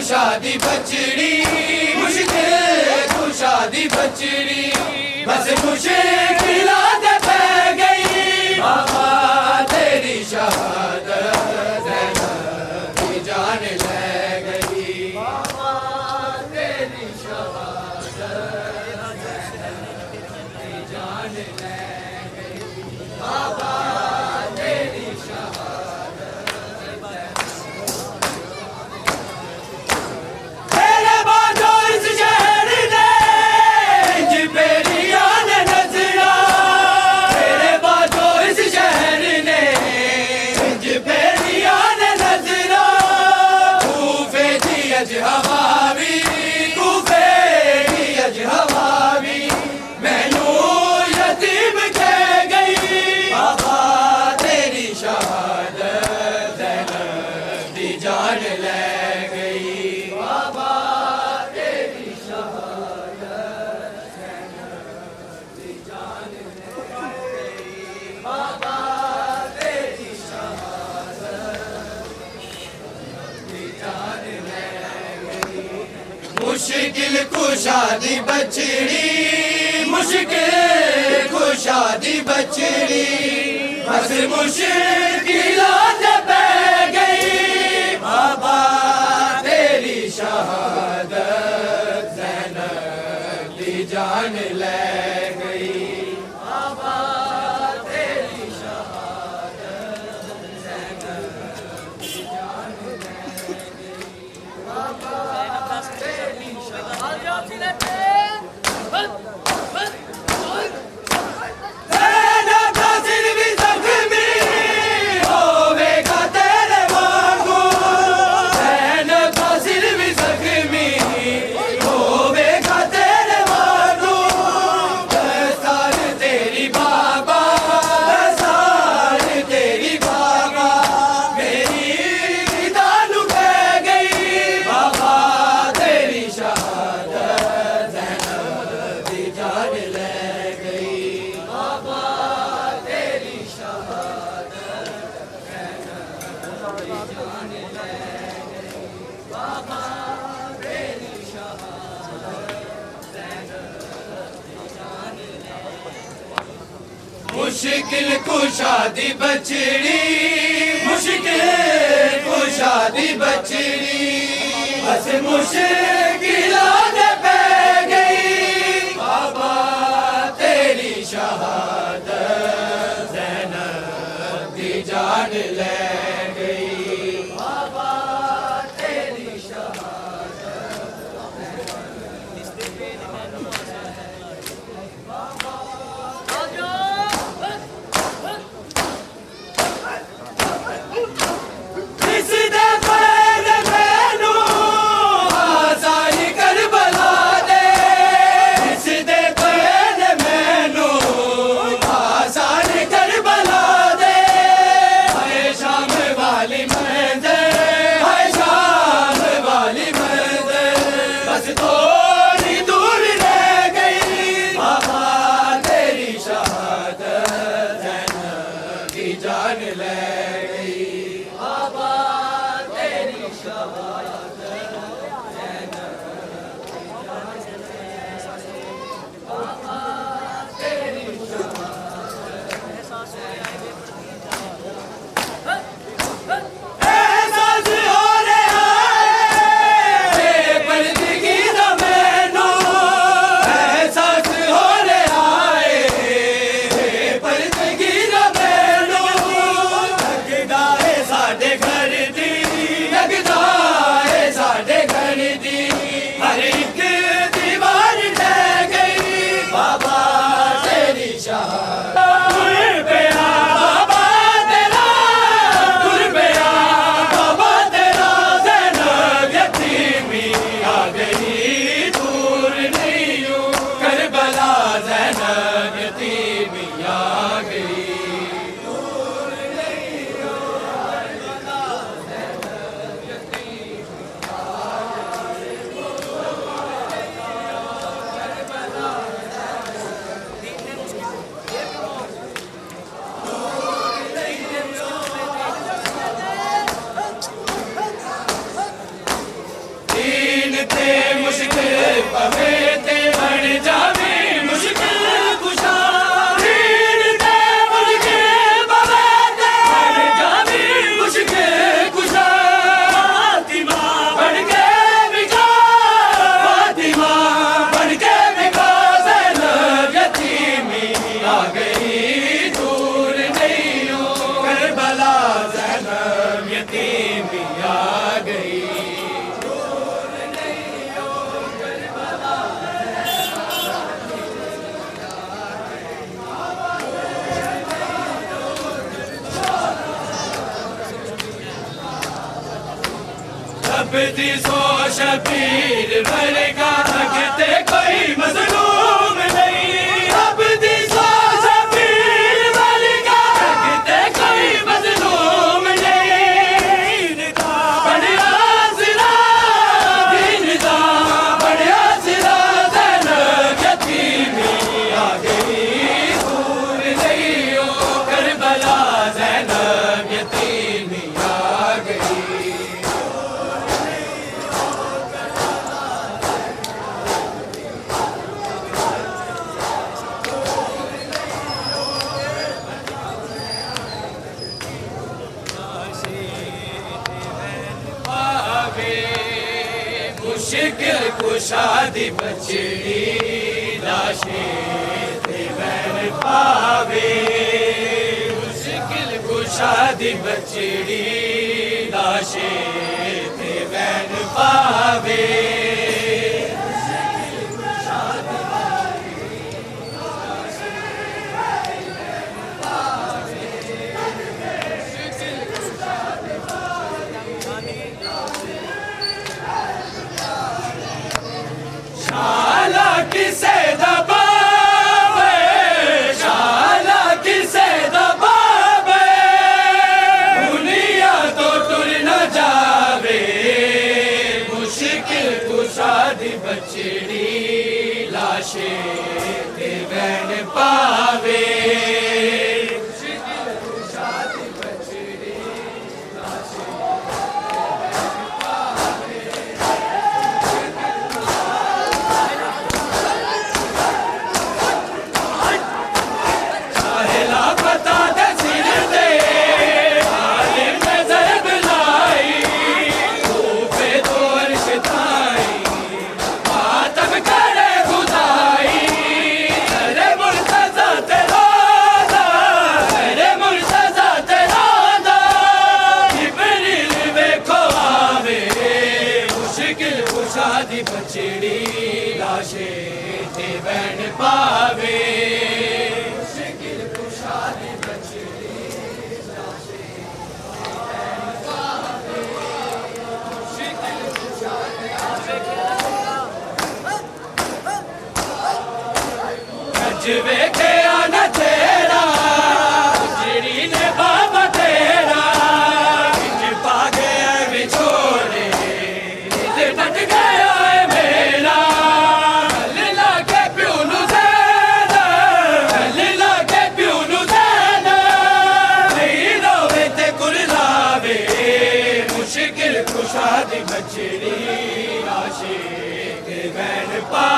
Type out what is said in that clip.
कुशा दी बचड़ी मुश्किल कुशा दी बचड़ी बस मुश्किलां ते पै गई बाबा तेरी शहादत ज़ैनब दी जान ले गई बाबा तेरी शहादत ज़ैनब दी जान ले गई बाबा तेरी शहादत तेरे बाजो इस शहर ने इंज बेरियां ने नजरा तेरे बाजो इस शहर ने इंज बेरियां ने नजरा कूफे दी अज हवा भी कूफे दी अज हवा भी मैनू यतीम कह गई बाबा तेरी शहादत ज़ैनब दी जान ले गई बाबा तेरी शहादत ज़ैनब दी जान ले गई बाबा तेरी शहादत दी जान ले गई मुश्किल कुशा दी बचड़ी मुश्किल कुशा दी बचड़ी बस मुश्किलां ते पै गई बाबा तेरी शहादत ज़ैनब दी जान ले गई बाबा तेरी शहादत ज़ैनब दी जान ले गई बाबा तेरी शहादत ज़ैनब का सिर भी ज़ख्मी होवेगा तेरे वांगू ज़ैनब का सिर भी ज़ख्मी होवेगा तेरे वांगू दस्तार तेरी बाबा दस्तार तेरी बाबा मेरी दानू कह गई बाबा तेरी शहादत ज़ैनब दी जान ले गई बाबा तेरी शहादत ज़ैनब दी जान ले गई बाबा तेरी शहादत ज़ैनब दी जान ले गई मुश्किल कुशा दी बचड़ी मुश्किल कुशा दी बचड़ी बस मुश्किलां ते पै गई बाबा तेरी शहादत ज़ैनब दी जान ले गई बाबा तेरी शहादत इस दे पैर मैनू आसा ते मुश्किल पवे ते बन जावे मुश्किल कुशा भीड़ ते मुश्किल पवे ते बन जावे मुश्किल कुशा फातिमा बन के बिका फातिमा बन के बिका ज़ैनब यतीमी आ गई दूर नहीं हो करबला ज़ैनब यतीमी आ गई अबदी सो शबीर भरगा लगते कोई मजलूम नहीं अबदी सो शबीर भरगा लगते कोई मजलूम नहीं बढ़िया सिरा दीनदा बढ़िया सिरा ज़ैनब यतीमी आ गई दूर नहीं हो करबला ज़ैनब यतीमी आ गई मुश्किल कुशादी बचड़ी लाशे ते बैन पावे मुश्किल कुशादी बचड़ी लाशे ते बैन पावे शाला किसे दबावे शाला किसे दबावे दुनिया तो टुर न जावे मुश्किल कुशादी बचड़ी लाशे ते बैन पावे मुश्किल कुशादी बचड़ी लाशे पता दे सिर दे आलिम ने ज़रब लाई खूफे तो अर्श ताई मातम करे खुदाई अरे मुर्तज़ा तेरा दा अरे मुर्तज़ा तेरा दा जिब्रील वेखो आवे मुश्किल कुशादी बचड़ी लाशे ते बैन पावे वेखे आना तेरा उजड़ी ने बाबा तेरा इंज पा गया विछोड़े दिल टट गया है मेरा लीला के प्यूनु ज़ैनब लीला के प्यूनु ज़ैनब नहीं रोवे ते कुरलावे मुश्किल कुशादी बचड़ी लाशे के बैन पा